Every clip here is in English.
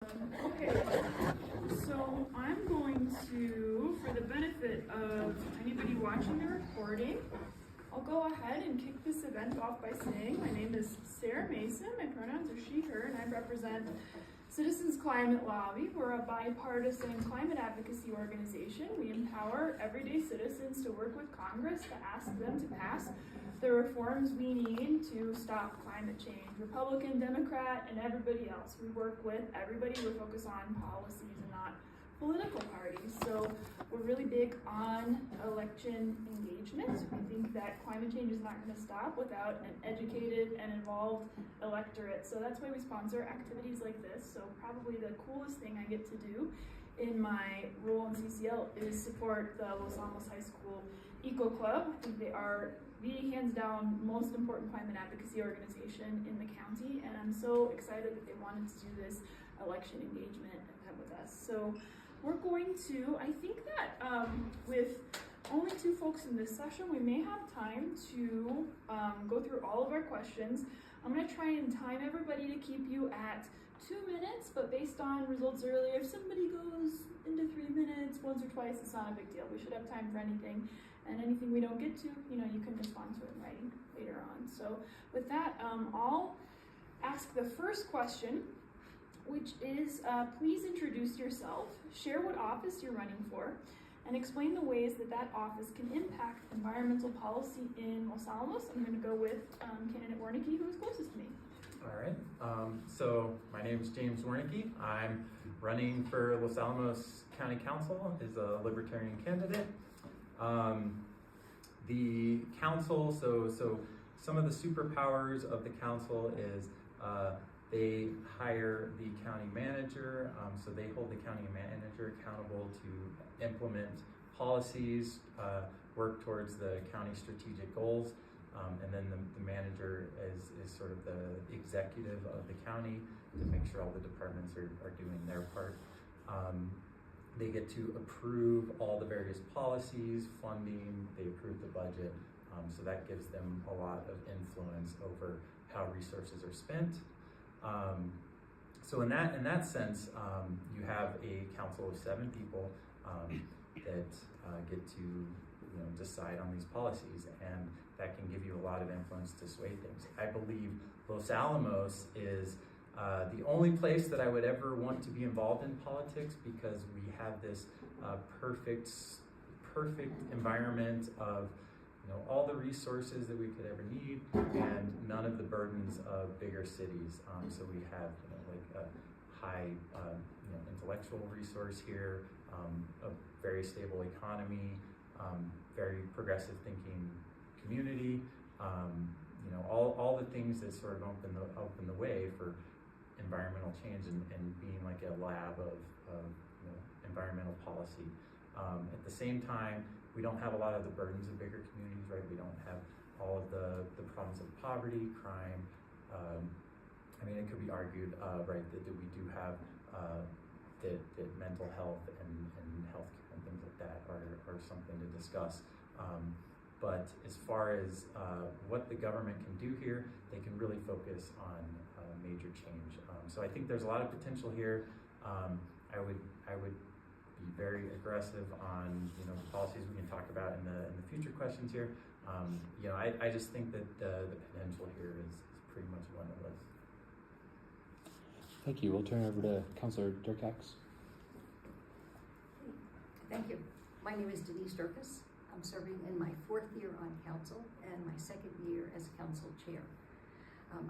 Okay, so I'm going to, for the benefit of anybody watching the recording, I'll go ahead and kick this event off by saying my name is Sarah Mason, my pronouns are she, her, and I represent Citizens Climate Lobby. We're a bipartisan climate advocacy organization. We empower everyday citizens to work with Congress to ask them to pass the reforms we need to stop climate change. Republican, Democrat, and everybody else. We work with everybody. We're focused on policies and not political parties. So we're really big on election engagement. We think that climate change is not going to stop without an educated and involved electorate. So that's why we sponsor activities like this. So probably the coolest thing I get to do in my role in CCL is support the Los Alamos High School Eco Club. I think they are the hands down most important climate advocacy organization in the county, and I'm so excited that they wanted to do this election engagement event with us. So we're going to, I think that with only 2 folks in this session, we may have time to go through all of our questions. I'm going to try and time everybody to keep you at 2 minutes, but based on results earlier, if somebody goes into 3 minutes once or twice, it's not a big deal. We should have time for anything, and anything we don't get to, you can respond to it in writing later on. So with that, I'll ask the first question, which is please introduce yourself, share what office you're running for, and explain the ways that that office can impact environmental policy in Los Alamos. I'm going to go with candidate Wernicke, who is closest to me. All right, so my name is James Wernicke. I'm running for Los Alamos County Council as a Libertarian candidate. The council, so some of the superpowers of the council is they hire the county manager, so they hold the county manager accountable to implement policies, work towards the county strategic goals, and then the manager is sort of the executive of the county to make sure all the departments are doing their part. They get to approve all the various policies, funding, they approve the budget, so that gives them a lot of influence over how resources are spent. So in that sense, you have a council of 7 people that get to decide on these policies, and that can give you a lot of influence to sway things. I believe Los Alamos is the only place that I would ever want to be involved in politics, because we have this perfect environment of all the resources that we could ever need, and none of the burdens of bigger cities. So we have like a high intellectual resource here, a very stable economy, very progressive thinking community. All the things that sort of open the way for environmental change and being like a lab of environmental policy. At the same time, we don't have a lot of the burdens of bigger communities, right? We don't have all of the problems of poverty, crime. I mean, it could be argued, right, that we do have that mental health and health care and things like that are something to discuss. But as far as what the government can do here, they can really focus on major change. So I think there's a lot of potential here. I would be very aggressive on the policies we can talk about in the future questions here. I just think that the potential here is pretty much limitless. Thank you. We'll turn it over to Councilor Derkacs. Thank you. My name is Denise Derkacs. I'm serving in my 4th year on council and my 2nd year as council chair.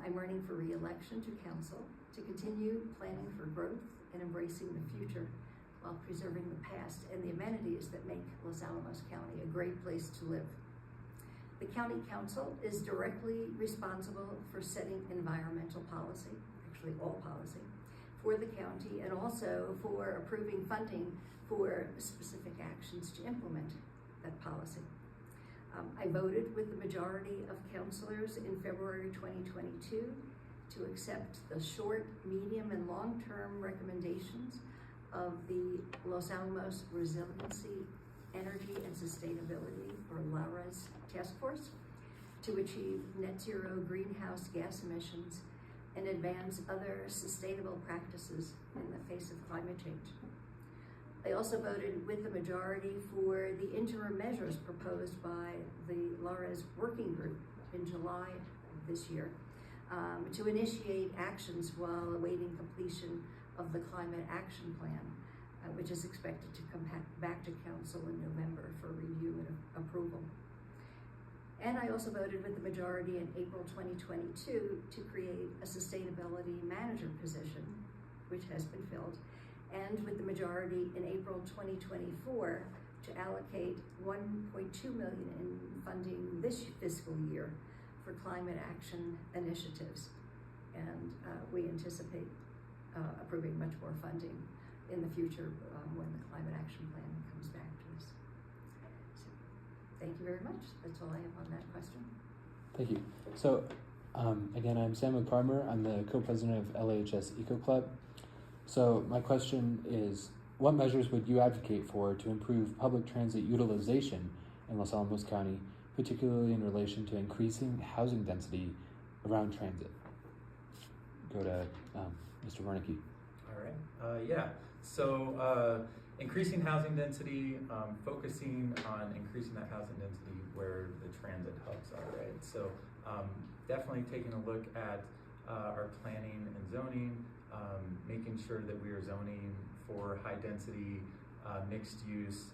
I'm running for re-election to council to continue planning for growth and embracing the future while preserving the past and the amenities that make Los Alamos County a great place to live. The county council is directly responsible for setting environmental policy, actually all policy, for the county, and also for approving funding for specific actions to implement that policy. I voted with the majority of councilors in February 2022 to accept the short, medium, and long-term recommendations of the Los Alamos Resiliency, Energy, and Sustainability, or LAHS task force, to achieve net zero greenhouse gas emissions and advance other sustainable practices in the face of climate change. I also voted with the majority for the interim measures proposed by the LAHS working group in July of this year to initiate actions while awaiting completion of the Climate Action Plan, which is expected to come back to Council in November for review and approval. And I also voted with the majority in April 2022 to create a sustainability manager position, which has been filled, and with the majority in April 2024 to allocate $1.2 million in funding this fiscal year for climate action initiatives. And we anticipate approving much more funding in the future when the Climate Action Plan comes back to us. So, thank you very much. That's all I have on that question. Thank you. So, again, I'm Samuel Carmer. I'm the co-president of LAHS Eco Club. So my question is, what measures would you advocate for to improve public transit utilization in Los Alamos County, particularly in relation to increasing housing density around transit? Go to Mr. Wernicke. All right. Yeah. So increasing housing density, focusing on increasing that housing density where the transit hubs are, right? So definitely taking a look at our planning and zoning, making sure that we are zoning for high density, mixed use,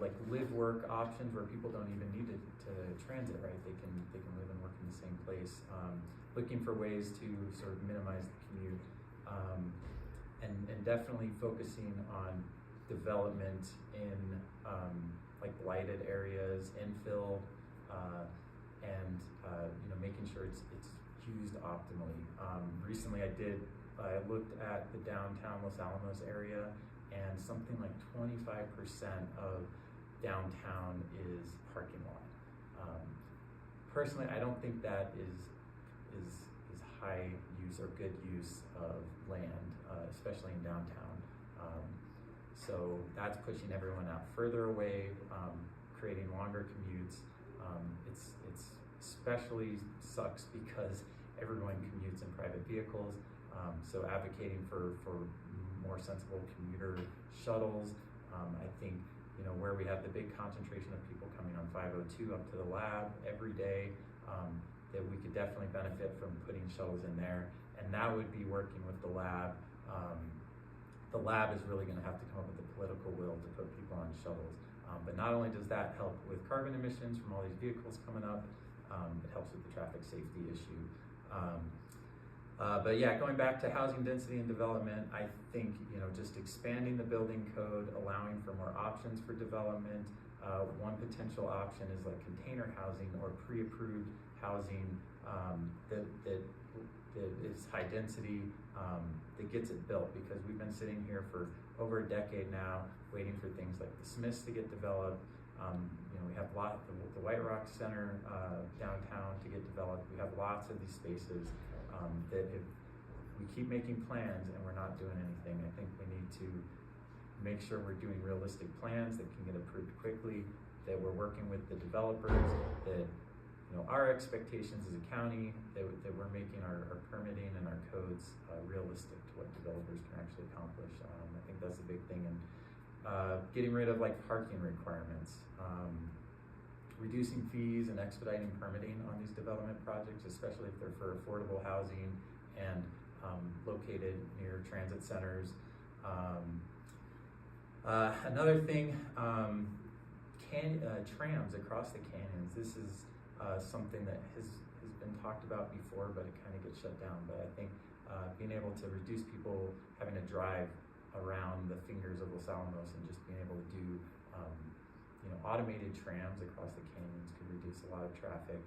like live work options where people don't even need to transit, right? They can live and work in the same place. Looking for ways to sort of minimize the commute, and definitely focusing on development in like blighted areas, infill, and making sure it's used optimally. Recently I looked at the downtown Los Alamos area, and something like 25% of downtown is parking lot. Personally, I don't think that is high use or good use of land, especially in downtown. So that's pushing everyone out further away, creating longer commutes. It's especially sucks because everyone commutes in private vehicles. So advocating for more sensible commuter shuttles. I think where we have the big concentration of people coming on 502 up to the lab every day, that we could definitely benefit from putting shuttles in there, and that would be working with the lab. The lab is really going to have to come up with the political will to put people on shuttles. But not only does that help with carbon emissions from all these vehicles coming up, it helps with the traffic safety issue. But yeah, going back to housing density and development, I think just expanding the building code, allowing for more options for development. One potential option is like container housing or pre-approved housing that is high density, that gets it built, because we've been sitting here for over a decade now waiting for things like the Smiths to get developed. We have the White Rock Center downtown to get developed. We have lots of these spaces that if we keep making plans and we're not doing anything, I think we need to make sure we're doing realistic plans that can get approved quickly, that we're working with the developers, that our expectations as a county, that we're making our permitting and our codes realistic to what developers can actually accomplish. I think that's a big thing. And getting rid of like parking requirements, reducing fees and expediting permitting on these development projects, especially if they're for affordable housing and located near transit centers. Another thing, trams across the canyons. This is something that has been talked about before, but it kind of gets shut down. But I think being able to reduce people having to drive around the fingers of Los Alamos and just being able to do automated trams across the canyons could reduce a lot of traffic.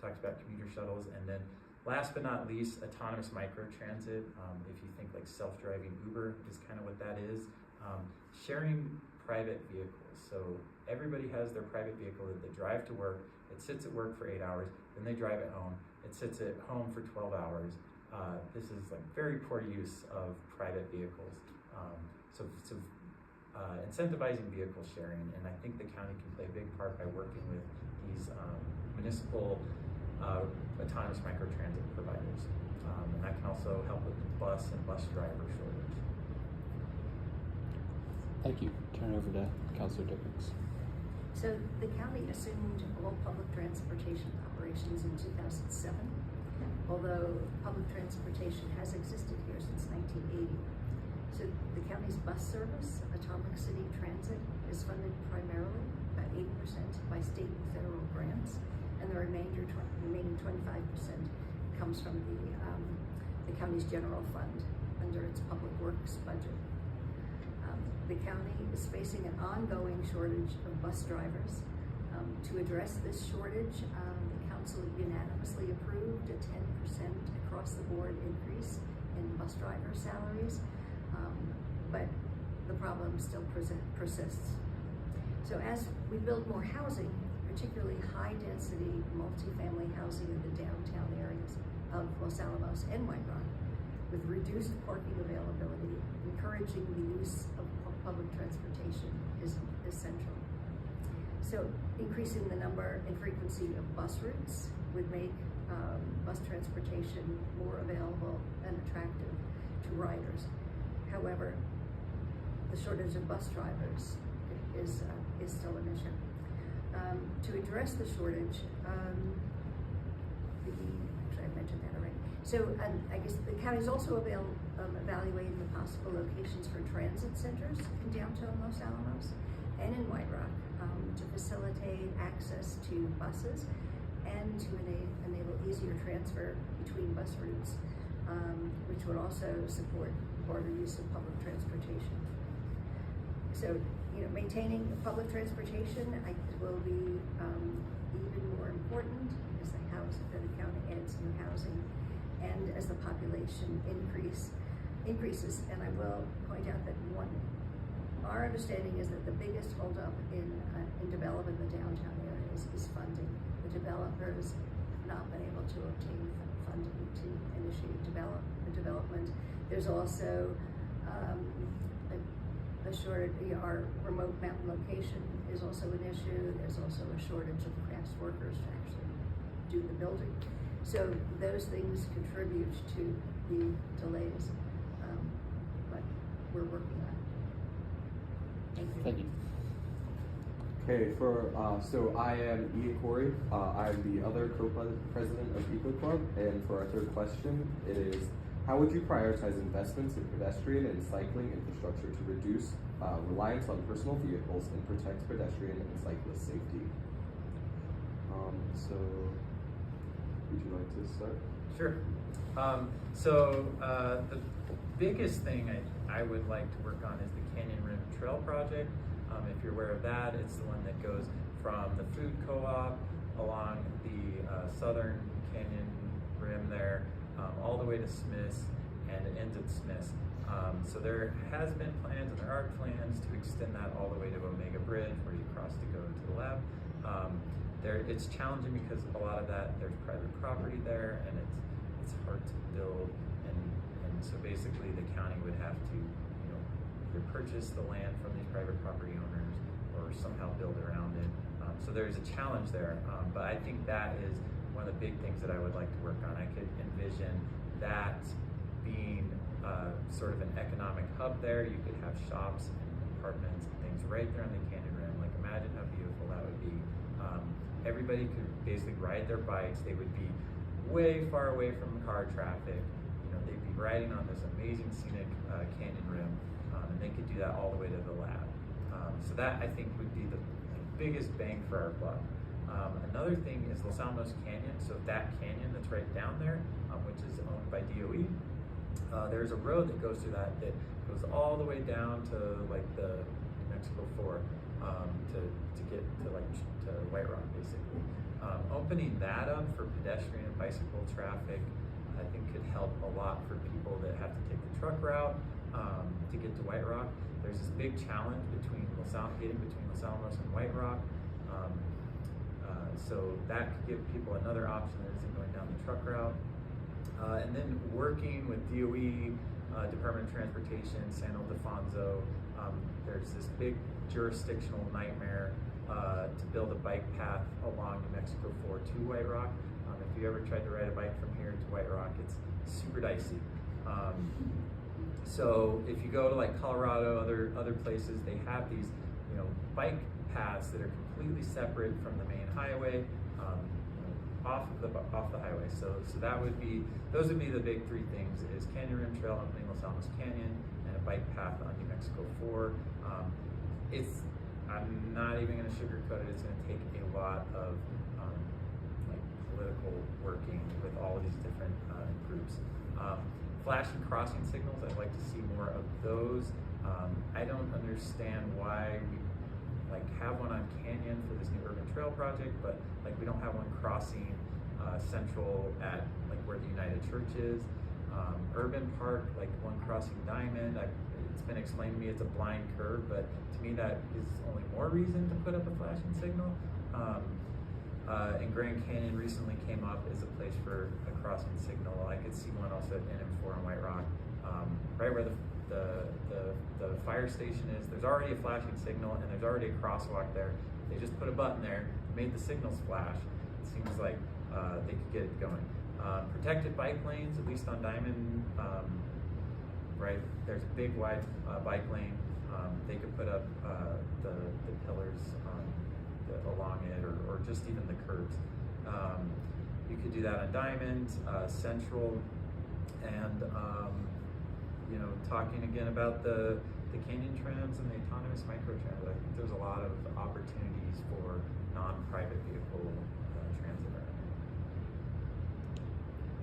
Talked about commuter shuttles, and then last but not least, autonomous microtransit. If you think like self-driving Uber is kind of what that is. Sharing private vehicles. So everybody has their private vehicle that they drive to work. It sits at work for 8 hours, then they drive it home. It sits at home for 12 hours. This is like very poor use of private vehicles. So incentivizing vehicle sharing, and I think the county can play a big part by working with these municipal autonomous microtransit providers. And that can also help with the bus and bus driver shortage. Thank you. Turn it over to Councilor Derkacs. So the county assumed all public transportation operations in 2007, although public transportation has existed here since 1980. So the county's bus service, Atomic City Transit, is funded primarily, about 80%, by state and federal grants, and the remaining 25% comes from the county's general fund under its public works budget. The county is facing an ongoing shortage of bus drivers. To address this shortage, the council unanimously approved a 10% across the board increase in bus driver salaries, but the problem still persists. So as we build more housing, particularly high-density multifamily housing in the downtown areas of Los Alamos and White Rock, with reduced parking availability, encouraging the use of public transportation is essential. So increasing the number and frequency of bus routes would make bus transportation more available and attractive to riders. However, the shortage of bus drivers is still an issue. To address the shortage, actually I mentioned that already. So I guess the county is also evaluating the possible locations for transit centers in downtown Los Alamos and in White Rock to facilitate access to buses and to enable easier transfer between bus routes, which would also support broader use of public transportation. So, maintaining public transportation will be even more important as the county adds new housing and as the population increases. And I will point out that our understanding is that the biggest holdup in developing the downtown areas is funding. The developers have not been able to obtain funding to initiate development. There's also a shortage. Our remote mountain location is also an issue. There's also a shortage of crafts workers to actually do the building. So those things contribute to the delays, but we're working on it. Thank you. Thank you. Okay, so I am Ian Corey. I'm the other co-president of Eco Club, and for our third question, it is, how would you prioritize investments in pedestrian and cycling infrastructure to reduce reliance on personal vehicles and protect pedestrian and cyclist safety? So, would you like to start? Sure. The biggest thing I would like to work on is the Canyon Rim Trail project. If you're aware of that, it's the one that goes from the food co-op along the southern canyon rim there, all the way to Smith's, and it ends at Smith's. So there has been plans, and there are plans to extend that all the way to Omega Bridge, where you cross to go to the lab. It's challenging because a lot of that, there's private property there, and it's hard to build, and so basically the county would have to either purchase the land from these private property owners or somehow build around it. So there's a challenge there, but I think that is one of the big things that I would like to work on. I could envision that being sort of an economic hub there. You could have shops and apartments and things right there on the canyon rim. Like, imagine how beautiful that would be. Everybody could basically ride their bikes. They would be way far away from car traffic. They'd be riding on this amazing scenic canyon rim, and they could do that all the way to the lab. So that, I think, would be the biggest bang for our buck. Another thing is Los Alamos Canyon. So that canyon that's right down there, which is owned by DOE, there's a road that goes through that goes all the way down to like the New Mexico 4 to get to White Rock, basically. Opening that up for pedestrian and bicycle traffic, I think, could help a lot for people that have to take the truck route to get to White Rock. There's this big challenge getting between Los Alamos and White Rock. So that could give people another option that isn't going down the truck route. And then working with DOE, Department of Transportation, San Ildefonso, there's this big jurisdictional nightmare to build a bike path along New Mexico 4 to White Rock. If if you ever tried to ride a bike from here to White Rock, it's super dicey. So if you go to like Colorado, other places, they have these, you know, bike paths that are completely separate from the main highway, off the highway. So those would be the big three things: is Canyon Rim Trail opening Los Alamos Canyon, and a bike path on New Mexico 4. I'm not even going to sugarcoat it. It's going to take a lot of like political working with all of these different groups. Flashing crossing signals, I'd like to see more of those. I don't understand why we like have one on Canyon for this new urban trail project, but like we don't have one crossing Central at like where the United Church is. Urban Park, like one crossing Diamond. It's been explained to me it's a blind curve, but to me that is only more reason to put up a flashing signal. And Grand Canyon recently came up as a place for a crossing signal. I could see one also at NM4 in White Rock, right where the fire station is. There's already a flashing signal and there's already a crosswalk there. They just put a button there, made the signals flash. It seems like they could get it going. Protected bike lanes, at least on Diamond, right? There's a big wide bike lane. They could put up the pillars along it, or just even the curbs. You could do that on Diamond, Central, and you know, talking again about the canyon trams and the autonomous microtrams. I think there's a lot of opportunities for non-private vehicle transit right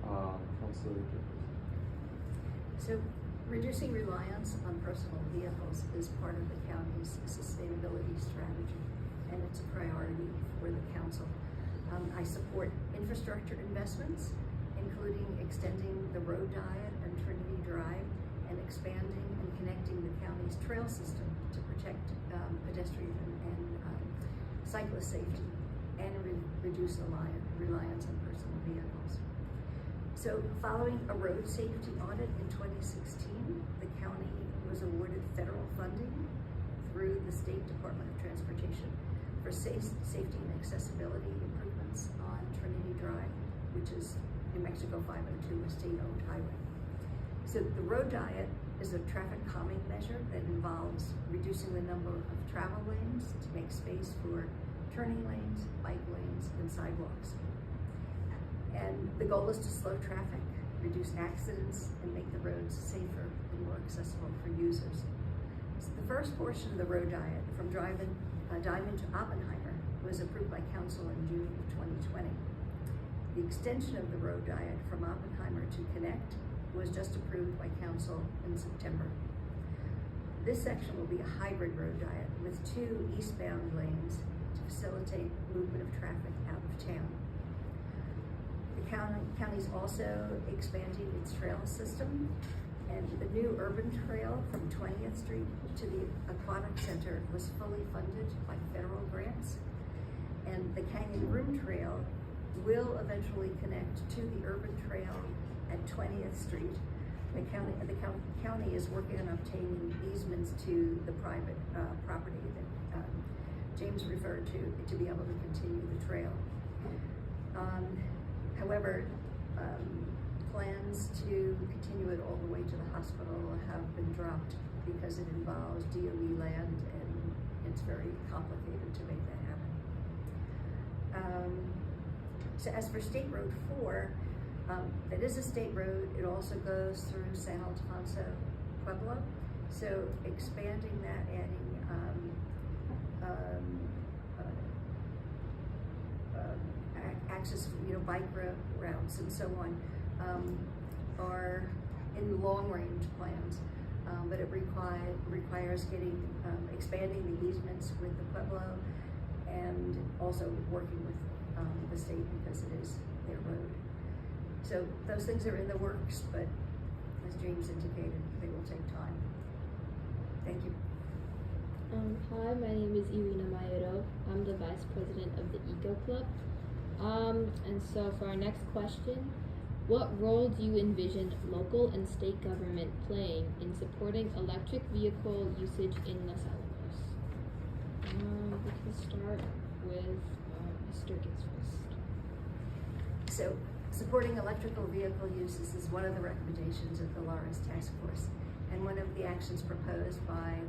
now. Councilor. So reducing reliance on personal vehicles is part of the county's sustainability strategy, and it's a priority for the council. I support infrastructure investments, including extending the road diet and Trinity Drive, and expanding and connecting the county's trail system to protect pedestrian and cyclist safety, and reduce reliance on personal vehicles. So following a road safety audit in 2016, the county was awarded federal funding through the State Department of Transportation for safety and accessibility improvements on Trinity Drive, which is New Mexico 502, a state-owned highway. So the road diet is a traffic calming measure that involves reducing the number of travel lanes to make space for turning lanes, bike lanes, and sidewalks. And the goal is to slow traffic, reduce accidents, and make the roads safer and more accessible for users. So the first portion of the road diet, from Diamond to Oppenheimer, was approved by Council in June of 2020. The extension of the road diet from Oppenheimer to Connect was just approved by Council in September. This section will be a hybrid road diet with 2 eastbound lanes to facilitate movement of traffic out of town. The county's also expanding its trail system, and the new urban trail from 20th Street to the Aquatic Center was fully funded by federal grants, and the Canyon Rim Trail will eventually connect to the urban trail at 20th Street. The county is working on obtaining easements to the private property that James referred to be able to continue the trail. However, plans to continue it all the way to the hospital have been dropped because it involves DOE land, and it's very complicated to make that happen. So as for State Road 4, that is a state road. It also goes through San Alfonso, Pueblo. So expanding that, adding access, bike routes and so on, are in long-range plans. But it requires expanding the easements with the Pueblo, and also working with the state because it is their road. So those things are in the works, but as James indicated, they will take time. Thank you. Hi, my name is Irina Mayero. I'm the Vice President of the Eco Club. And so for our next question, what role do you envision local and state government playing in supporting electric vehicle usage in Los Alamos? We can start with Mr. Gibbs first. So Supporting electrical vehicle uses is one of the recommendations of the LAHS task force and one of the actions proposed by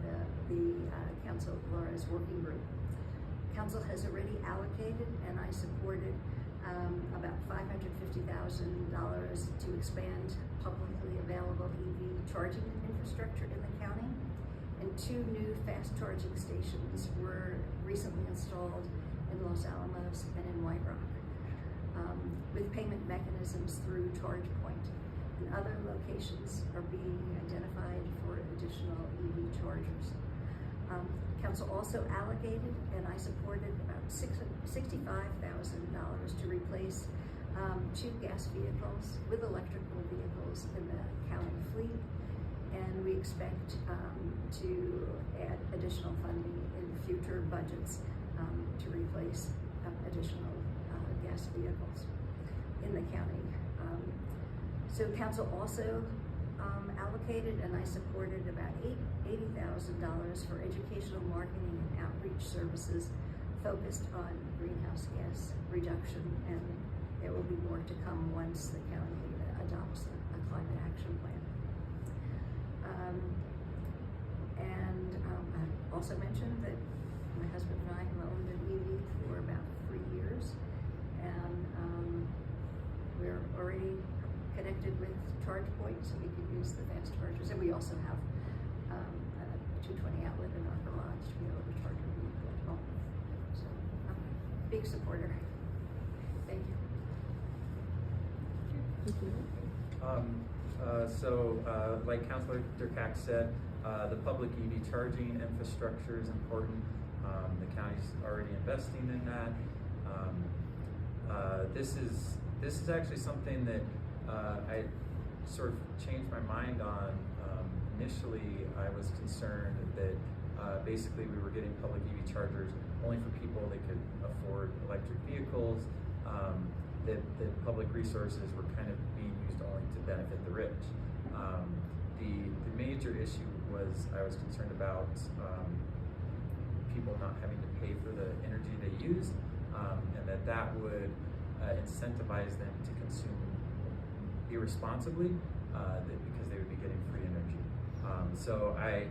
the Council LAHS working group. Council has already allocated, and I supported, about $550,000 to expand publicly available EV charging infrastructure in the county. And 2 new fast charging stations were recently installed in Los Alamos and in White Rock, with payment mechanisms through ChargePoint. And other locations are being identified for additional EV chargers. Council also allocated, and I supported, about $65,000 to replace 2 gas vehicles with electrical vehicles in the county fleet. And we expect to add additional funding in future budgets to replace additional gas vehicles in the county. So council also allocated, and I supported, about $80,000 for educational marketing and outreach services focused on greenhouse gas reduction, and there will be more to come once the county adopts a climate action plan. I also mentioned that my husband and I have owned an EV for about 3 years, and we're already connected with ChargePoint, so we can use the fast chargers. And we also have a 220 outlet in our garage to be able to charge our vehicle at home. So I'm a big supporter. Thank you. Like Councilor Derkacs said, the public EV charging infrastructure is important. The county's already investing in that. This is actually something that I sort of changed my mind on. Initially, I was concerned that basically we were getting public EV chargers only for people that could afford electric vehicles, that public resources were kind of being used only to benefit the rich. The major issue was I was concerned about people not having to pay for the energy they use, and that would incentivize them to consume irresponsibly, because they would be getting free energy. So I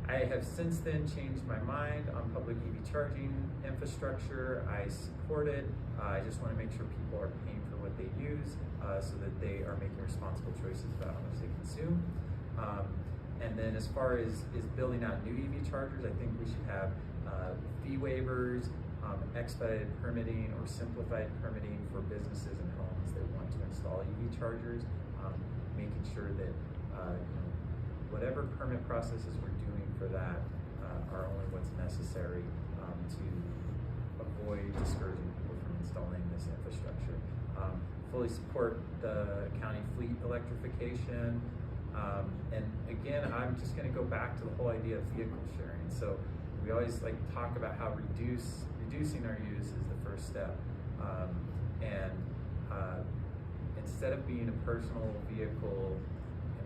have since then changed my mind on public EV charging infrastructure. I support it. I just want to make sure people are paying for what they use, so that they are making responsible choices about how much they consume. And then as far as building out new EV chargers, I think we should have fee waivers, expedited permitting or simplified permitting for businesses and homes that want to install EV chargers, making sure that whatever permit processes we're doing for that are only what's necessary to avoid discouraging people from installing this infrastructure. Fully support the county fleet electrification. And again, I'm just going to go back to the whole idea of vehicle sharing. So we always like to talk about how reducing our use is the first step. Instead of being a personal vehicle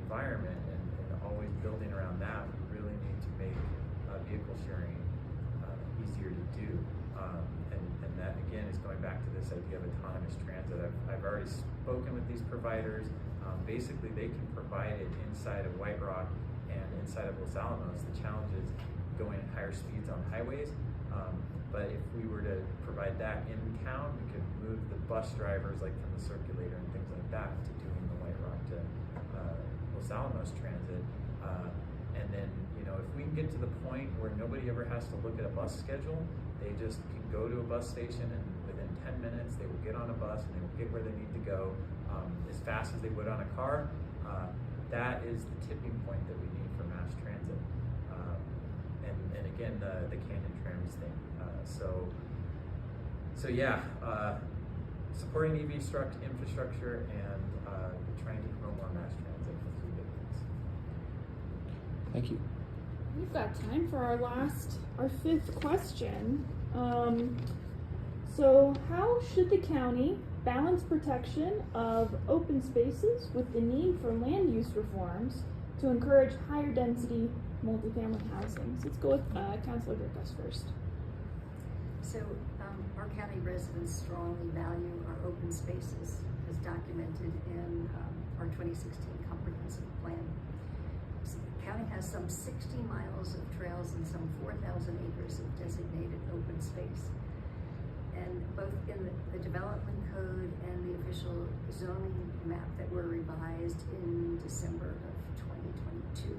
environment and always building around that, we really need to make vehicle sharing easier to do. And that again is going back to this idea of autonomous transit. I've already spoken with these providers. Basically, they can provide it inside of White Rock and inside of Los Alamos. The challenge is going at higher speeds on highways. But if we were to provide that in town, we could move the bus drivers, like from the circulator and things like that, to doing the White Rock to Los Alamos transit. And then, if we can get to the point where nobody ever has to look at a bus schedule, they just can go to a bus station and within 10 minutes they will get on a bus and they will get where they need to go as fast as they would on a car. That is the tipping point that we need for mass transit. And again, the Canyon Trams thing. So yeah, supporting EV infrastructure and trying to promote more mass transit are three big things. Thank you. We've got time for our fifth question. So how should the county balance protection of open spaces with the need for land use reforms to encourage higher density multifamily housing? So let's go with Councilor Derkacs first. So our county residents strongly value our open spaces as documented in our 2016 comprehensive plan. So the county has some 60 miles of trails and some 4,000 acres of designated open space. And both in the development code and the official zoning map that were revised in December of 2022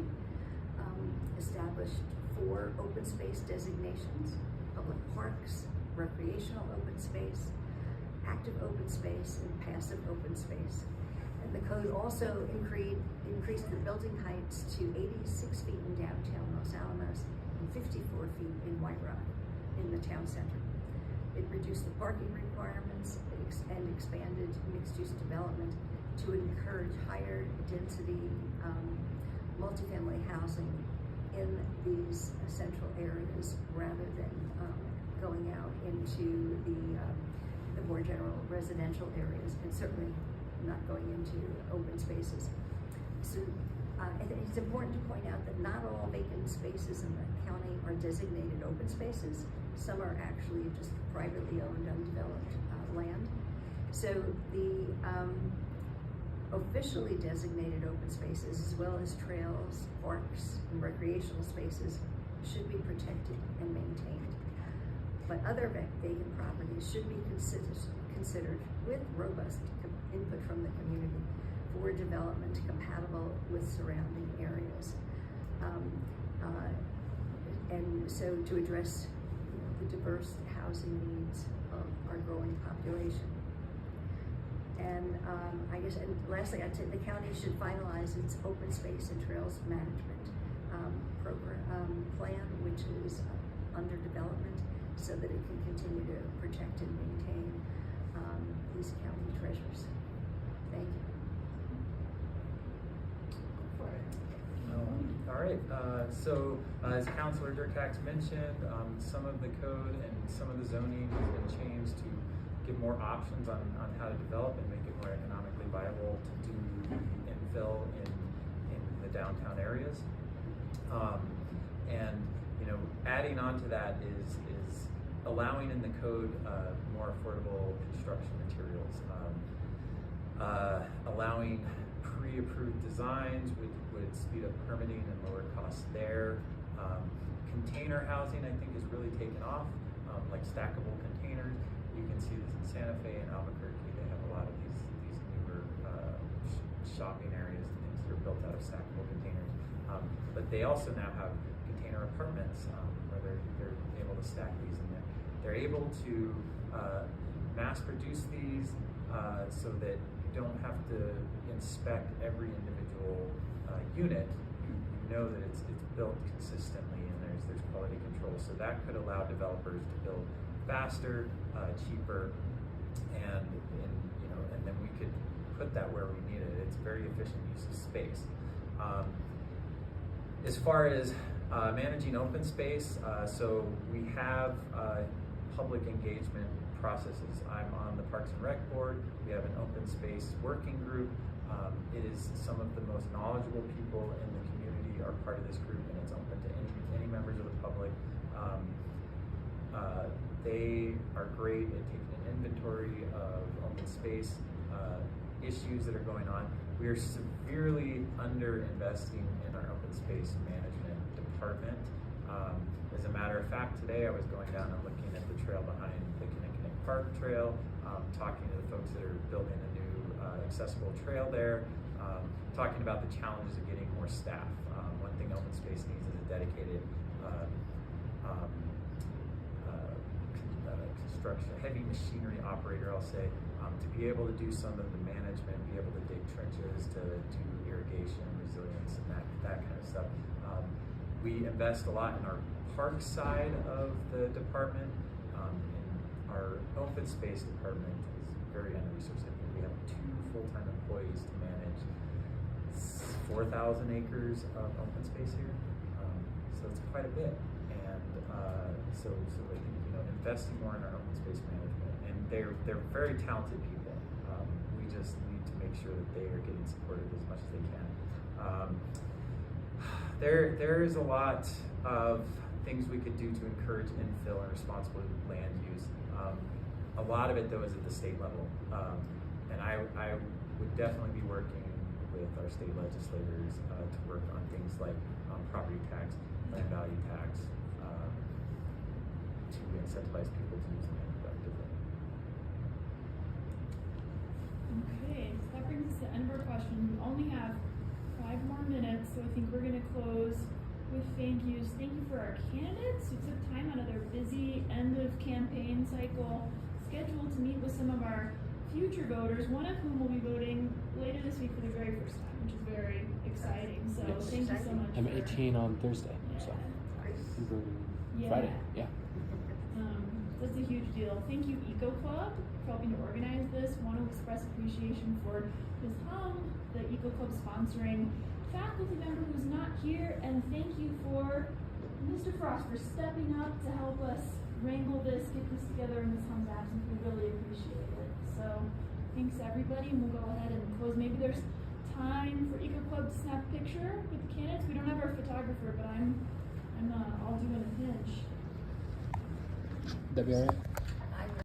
established 4 open space designations: public parks, recreational open space, active open space, and passive open space. And the code also increased the building heights to 86 feet in downtown Los Alamos and 54 feet in White Rock in the town center. It reduced the parking requirements and expanded mixed-use development to encourage higher density multifamily housing in these central areas rather than going out into the more general residential areas, and certainly not going into open spaces. So I think it's important to point out that not all vacant spaces in the county are designated open spaces. Some are actually just privately owned, undeveloped land. So the officially designated open spaces, as well as trails, parks, and recreational spaces, should be protected and maintained. But other vacant properties should be considered with robust input from the community for development compatible with surrounding areas. And so to address the diverse housing needs of our growing population. And I guess, and lastly, I'd say the county should finalize its open space and trails management plan, which is under development, so that it can continue to protect and maintain these county treasures. Thank you. All right, so as Councilor Derkacs mentioned, some of the code and some of the zoning has been changed to give more options on how to develop and make it more economically viable to do infill in the downtown areas. And adding on to that is allowing in the code more affordable construction materials, allowing pre-approved designs would speed up permitting and lower costs there. Container housing, I think, has really taken off, like stackable containers. You can see this in Santa Fe and Albuquerque. They have a lot of these newer shopping areas and things that are built out of stackable containers. But they also now have container apartments where they're able to stack these in there. They're able to mass produce these so that you don't have to inspect every individual unit. You know that it's built consistently and there's quality control. So that could allow developers to build faster, cheaper, and then we could put that where we need it. It's very efficient use of space. As far as managing open space, so we have public engagement processes. I'm on the Parks and Rec Board. We have an open space working group. It is some of the most knowledgeable people in the community are part of this group, and it's open to any members of the public. They are great at taking an inventory of open space issues that are going on. We are severely under-investing in our open space management department. As a matter of fact, today I was going down and looking at the trail behind the Kinnickinnick Park Trail, talking to the folks that are building a new accessible trail there, talking about the challenges of getting more staff. One thing open space needs is a dedicated construction, heavy machinery operator, I'll say, to be able to do some of the management, be able to dig trenches, to do irrigation, resilience, and that kind of stuff. We invest a lot in our park side of the department. Our open space department is very under-resourced. I think we have 2 full-time employees to manage 4,000 acres of open space here. So it's quite a bit. And so I think investing more in our open space management, and they're very talented people. We just need to make sure that they are getting supported as much as they can. There is a lot of things we could do to encourage infill and responsible land use. A lot of it though is at the state level, and I would definitely be working with our state legislators to work on things like property tax, land value tax, to incentivize people to use land productively. Okay, so that brings us to the end of our question. We only have 5 more minutes, so I think we're going to close with thank yous. Thank you for our candidates who took time out of their busy end of campaign cycle schedule to meet with some of our future voters, one of whom will be voting later this week for the very first time, which is very exciting. So Yes. thank you so much. I'm for- 18 on Thursday, so I'm voting Yeah. Friday. Yeah. That's a huge deal. Thank you, Eco Club, for helping to organize this. Want to express appreciation for Ms. Hum, the Eco Club sponsoring faculty member who's not here, and thank you for Mr. Frost for stepping up to help us wrangle this, get this together in Ms. Hum's absence. We really appreciate it. So thanks everybody, and we'll go ahead and close. Maybe there's time for Eco Club to snap a picture with the candidates. We don't have our photographer, but I'll do in a pinch. That'd be alright.